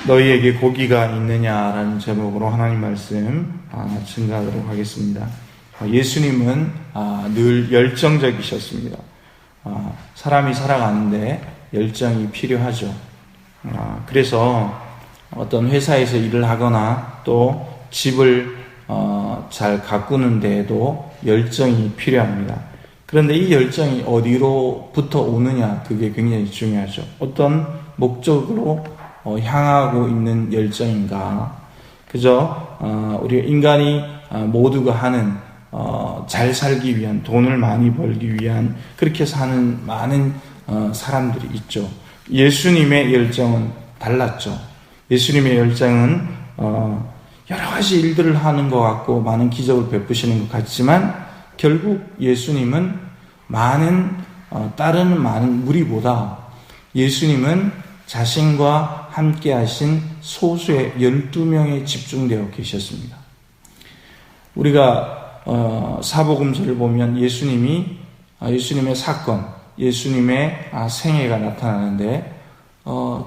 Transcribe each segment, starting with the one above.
너희에게 고기가 있느냐라는 제목으로 하나님 말씀 증가하도록 하겠습니다. 예수님은 늘 열정적이셨습니다. 사람이 살아가는데 열정이 필요하죠. 그래서 어떤 회사에서 일을 하거나 또 집을 잘 가꾸는 데에도 열정이 필요합니다. 그런데 이 열정이 어디로부터 오느냐, 그게 굉장히 중요하죠. 어떤 목적으로 향하고 있는 열정인가. 그저 우리 인간이 모두가 하는 잘 살기 위한, 돈을 많이 벌기 위한 그렇게 사는 많은 사람들이 있죠. 예수님의 열정은 달랐죠. 예수님의 열정은 여러 가지 일들을 하는 것 같고 많은 기적을 베푸시는 것 같지만 결국 예수님은 따르는 많은 무리보다 예수님은 자신과 함께 하신 소수의 12명에 집중되어 계셨습니다. 우리가 사복음서를 보면 예수님의 사건, 예수님의 생애가 나타나는데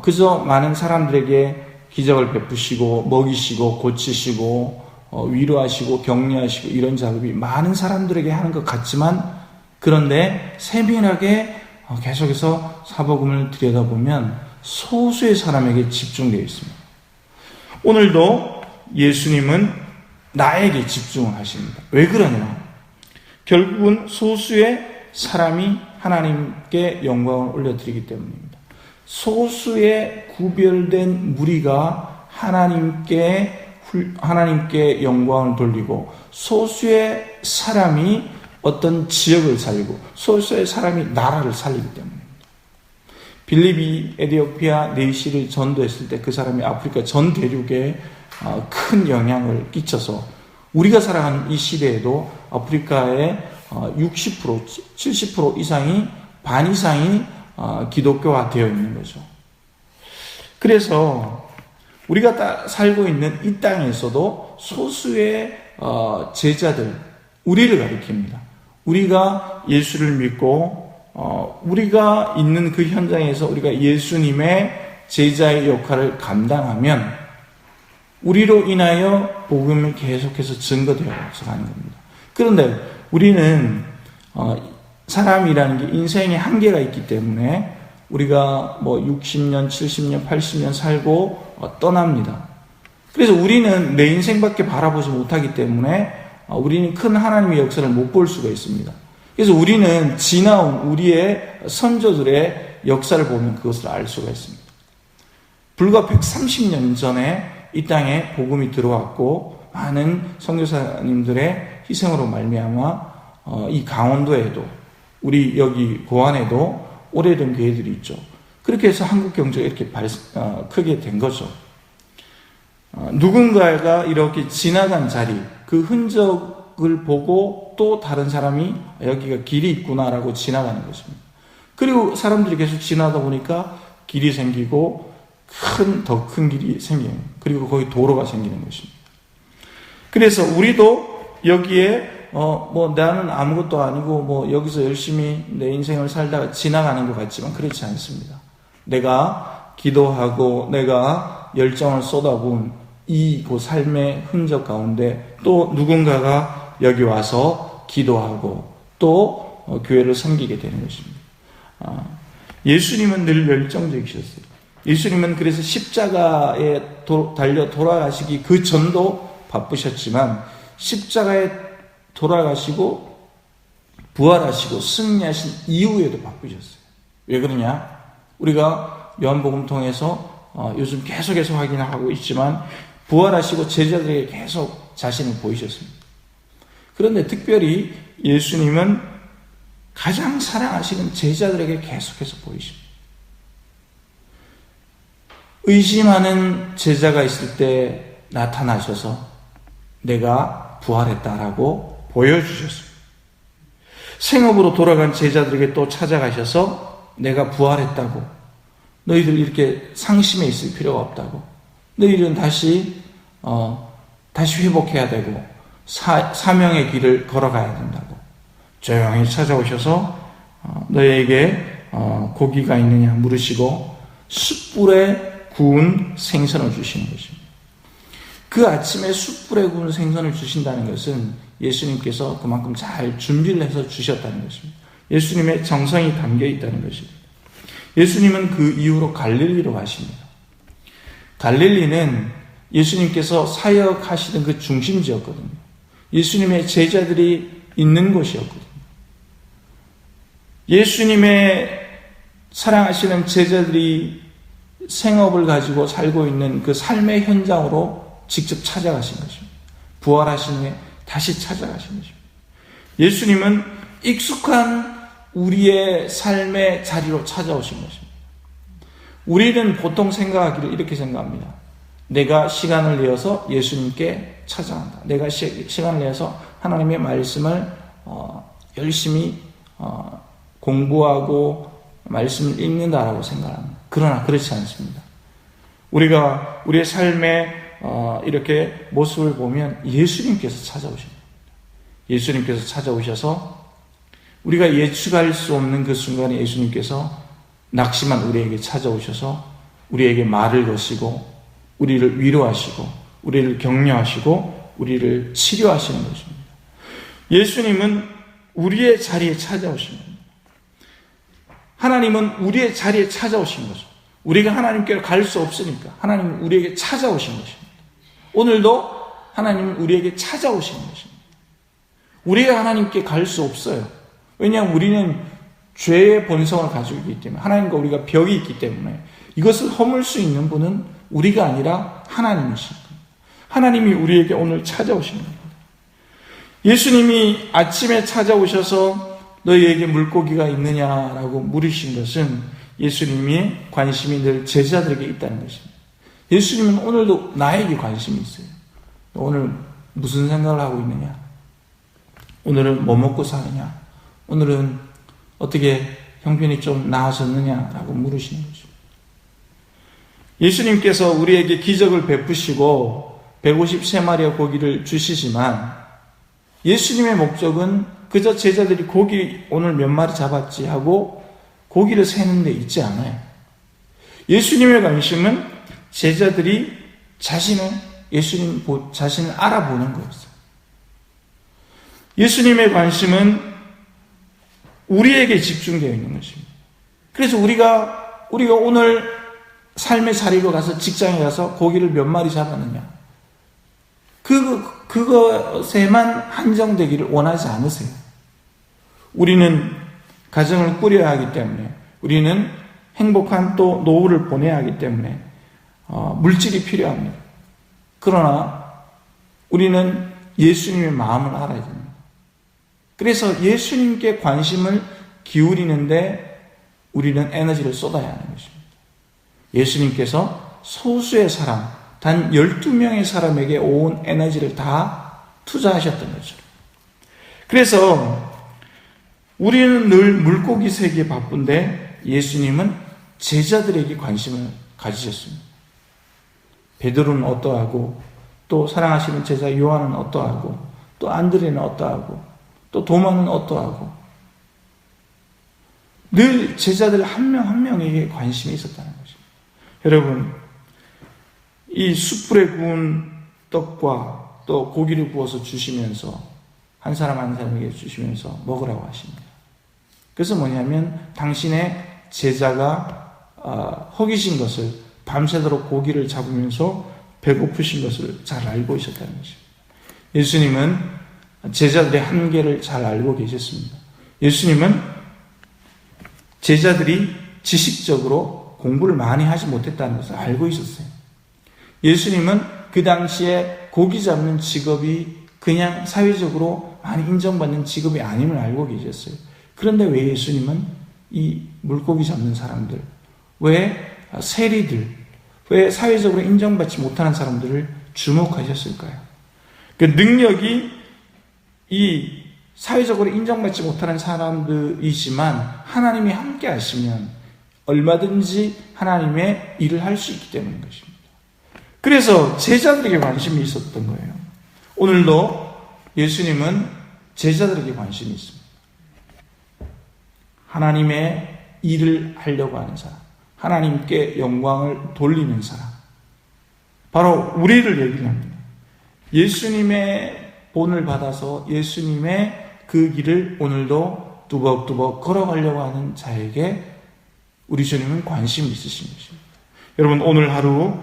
그저 많은 사람들에게 기적을 베푸시고 먹이시고 고치시고 위로하시고 격려하시고 이런 작업이 많은 사람들에게 하는 것 같지만, 그런데 세밀하게 계속해서 사복음을 들여다보면 소수의 사람에게 집중되어 있습니다. 오늘도 예수님은 나에게 집중을 하십니다. 왜 그러냐? 결국은 소수의 사람이 하나님께 영광을 올려드리기 때문입니다. 소수의 구별된 무리가 하나님께 영광을 돌리고, 소수의 사람이 어떤 지역을 살리고, 소수의 사람이 나라를 살리기 때문입니다. 빌립이 에티오피아 네이시를 전도했을 때 그 사람이 아프리카 전 대륙에 큰 영향을 끼쳐서 우리가 살아가는 이 시대에도 아프리카의 60%, 70% 이상이, 반 이상이 기독교화 되어 있는 거죠. 그래서 우리가 살고 있는 이 땅에서도 소수의 제자들, 우리를 가리킵니다. 우리가 예수를 믿고 우리가 있는 그 현장에서 우리가 예수님의 제자의 역할을 감당하면 우리로 인하여 복음이 계속해서 증거되어서 가는 겁니다. 그런데 우리는 사람이라는 게 인생에 한계가 있기 때문에 우리가 60년, 70년, 80년 살고 떠납니다. 그래서 우리는 내 인생밖에 바라보지 못하기 때문에 우리는 큰 하나님의 역사를 못 볼 수가 있습니다. 그래서 우리는 지나온 우리의 선조들의 역사를 보면 그것을 알 수가 있습니다. 불과 130년 전에 이 땅에 복음이 들어왔고 많은 선교사님들의 희생으로 말미암아 이 강원도에도, 우리 여기 고안에도 오래된 교회들이 있죠. 그렇게 해서 한국 경제가 이렇게 크게 된 거죠. 누군가가 이렇게 지나간 자리, 그 흔적을 보고 또 다른 사람이 여기가 길이 있구나라고 지나가는 것입니다. 그리고 사람들이 계속 지나다 보니까 길이 생기고 더 큰 길이 생기는, 그리고 거기 도로가 생기는 것입니다. 그래서 우리도 여기에 나는 아무것도 아니고 여기서 열심히 내 인생을 살다가 지나가는 것 같지만 그렇지 않습니다. 내가 기도하고 내가 열정을 쏟아부은 그 삶의 흔적 가운데 또 누군가가 여기 와서 기도하고 또 교회를 섬기게 되는 것입니다. 예수님은 늘 열정적이셨어요. 예수님은 그래서 십자가에 달려 돌아가시기 그 전도 바쁘셨지만 십자가에 돌아가시고 부활하시고 승리하신 이후에도 바쁘셨어요. 왜 그러냐? 우리가 요한복음 통해서 요즘 계속해서 확인하고 있지만 부활하시고 제자들에게 계속 자신을 보이셨습니다. 그런데 특별히 예수님은 가장 사랑하시는 제자들에게 계속해서 보이십니다. 의심하는 제자가 있을 때 나타나셔서 내가 부활했다라고 보여주셨습니다. 생업으로 돌아간 제자들에게 또 찾아가셔서 내가 부활했다고, 너희들 이렇게 상심해 있을 필요가 없다고, 너희들은 다시 회복해야 되고 사명의 길을 걸어가야 된다고 조용히 찾아오셔서 너에게 고기가 있느냐 물으시고 숯불에 구운 생선을 주시는 것입니다. 그 아침에 숯불에 구운 생선을 주신다는 것은 예수님께서 그만큼 잘 준비를 해서 주셨다는 것입니다. 예수님의 정성이 담겨 있다는 것입니다. 예수님은 그 이후로 갈릴리로 가십니다. 갈릴리는 예수님께서 사역하시던 그 중심지였거든요. 예수님의 제자들이 있는 곳이었거든요. 예수님의 사랑하시는 제자들이 생업을 가지고 살고 있는 그 삶의 현장으로 직접 찾아가신 것입니다. 부활하신 후에 다시 찾아가신 것입니다. 예수님은 익숙한 우리의 삶의 자리로 찾아오신 것입니다. 우리는 보통 생각하기를 이렇게 생각합니다. 내가 시간을 내어서 예수님께 찾아간다. 내가 시간을 내어서 하나님의 말씀을 열심히 공부하고 말씀을 읽는다라고 생각합니다. 그러나 그렇지 않습니다. 우리가 우리의 삶의 이렇게 모습을 보면 예수님께서 찾아오십니다. 예수님께서 찾아오셔서 우리가 예측할 수 없는 그 순간에 예수님께서 낙심한 우리에게 찾아오셔서 우리에게 말을 거시고 우리를 위로하시고 우리를 격려하시고 우리를 치료하시는 것입니다. 예수님은 우리의 자리에 찾아오신 겁니다. 하나님은 우리의 자리에 찾아오신 거죠. 우리가 하나님께로 갈 수 없으니까 하나님은 우리에게 찾아오신 것입니다. 오늘도 하나님은 우리에게 찾아오시는 것입니다. 우리가 하나님께 갈 수 없어요. 왜냐하면 우리는 죄의 본성을 가지고 있기 때문에 하나님과 우리가 벽이 있기 때문에 이것을 허물 수 있는 분은 우리가 아니라 하나님이십니다. 하나님이 우리에게 오늘 찾아오신 겁니다. 예수님이 아침에 찾아오셔서 너희에게 물고기가 있느냐라고 물으신 것은 예수님의 관심이 늘 제자들에게 있다는 것입니다. 예수님은 오늘도 나에게 관심이 있어요. 오늘 무슨 생각을 하고 있느냐? 오늘은 뭐 먹고 사느냐? 오늘은 어떻게 형편이 좀 나아졌느냐라고 물으시는 거죠. 예수님께서 우리에게 기적을 베푸시고 153마리의 고기를 주시지만 예수님의 목적은 그저 제자들이 고기 오늘 몇 마리 잡았지 하고 고기를 세는 데 있지 않아요. 예수님의 관심은 제자들이 예수님 자신을 알아보는 거였어요. 예수님의 관심은 우리에게 집중되어 있는 것입니다. 그래서 우리가 오늘 삶의 자리로 가서 직장에 가서 고기를 몇 마리 잡았느냐 그것에만 한정되기를 원하지 않으세요. 우리는 가정을 꾸려야 하기 때문에 우리는 행복한 또 노후를 보내야 하기 때문에 물질이 필요합니다. 그러나 우리는 예수님의 마음을 알아야 됩니다. 그래서 예수님께 관심을 기울이는데 우리는 에너지를 쏟아야 하는 것입니다. 예수님께서 소수의 사람, 단 12명의 사람에게 온 에너지를 다 투자하셨던 거죠. 그래서 우리는 늘 물고기 세기에 바쁜데 예수님은 제자들에게 관심을 가지셨습니다. 베드로는 어떠하고 또 사랑하시는 제자 요한은 어떠하고 또 안드레는 어떠하고 또 도마는 어떠하고 늘 제자들 한 명 한 명에게 관심이 있었다는 것입니다. 여러분, 이 숯불에 구운 떡과 또 고기를 구워서 주시면서 한 사람 한 사람에게 주시면서 먹으라고 하십니다. 그래서 뭐냐면 당신의 제자가 허기신 것을 밤새도록 고기를 잡으면서 배고프신 것을 잘 알고 있었다는 것입니다. 예수님은 제자들의 한계를 잘 알고 계셨습니다. 예수님은 제자들이 지식적으로 공부를 많이 하지 못했다는 것을 알고 있었어요. 예수님은 그 당시에 고기 잡는 직업이 그냥 사회적으로 많이 인정받는 직업이 아님을 알고 계셨어요. 그런데 왜 예수님은 이 물고기 잡는 사람들, 왜 세리들, 왜 사회적으로 인정받지 못하는 사람들을 주목하셨을까요? 그 능력이 이 사회적으로 인정받지 못하는 사람들이지만 하나님이 함께 하시면 얼마든지 하나님의 일을 할 수 있기 때문인 것입니다. 그래서 제자들에게 관심이 있었던 거예요. 오늘도 예수님은 제자들에게 관심이 있습니다. 하나님의 일을 하려고 하는 사람, 하나님께 영광을 돌리는 사람, 바로 우리를 얘기합니다. 예수님의 본을 받아서 예수님의 그 길을 오늘도 뚜벅뚜벅 걸어가려고 하는 자에게 우리 주님은 관심이 있으신 것입니다. 여러분, 오늘 하루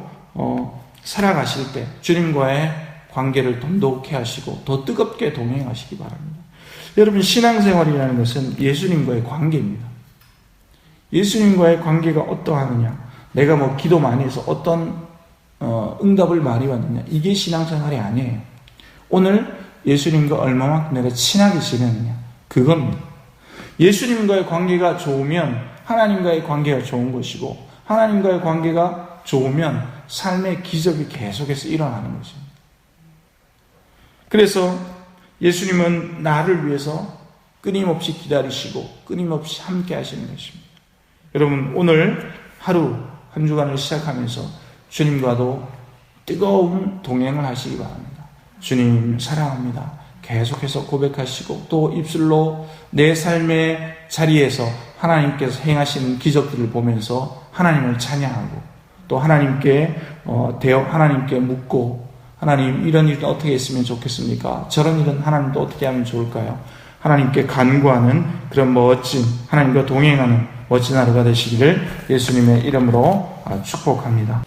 살아가실 때 주님과의 관계를 돈독히 하시고 더 뜨겁게 동행하시기 바랍니다. 여러분, 신앙생활이라는 것은 예수님과의 관계입니다. 예수님과의 관계가 어떠하느냐, 내가 뭐 기도 많이 해서 어떤 응답을 많이 받느냐, 이게 신앙생활이 아니에요. 오늘 예수님과 얼마만큼 내가 친하게 지내느냐, 그겁니다. 예수님과의 관계가 좋으면 하나님과의 관계가 좋은 것이고, 하나님과의 관계가 좋으면 삶의 기적이 계속해서 일어나는 것입니다. 그래서 예수님은 나를 위해서 끊임없이 기다리시고 끊임없이 함께 하시는 것입니다. 여러분, 오늘 하루 한 주간을 시작하면서 주님과도 뜨거운 동행을 하시기 바랍니다. 주님 사랑합니다. 계속해서 고백하시고 또 입술로 내 삶의 자리에서 하나님께서 행하시는 기적들을 보면서 하나님을 찬양하고 또 하나님께 하나님께 묻고, 하나님, 이런 일은 어떻게 했으면 좋겠습니까? 저런 일은 하나님도 어떻게 하면 좋을까요? 하나님께 간구하는 그런 멋진, 하나님과 동행하는 멋진 하루가 되시기를 예수님의 이름으로 축복합니다.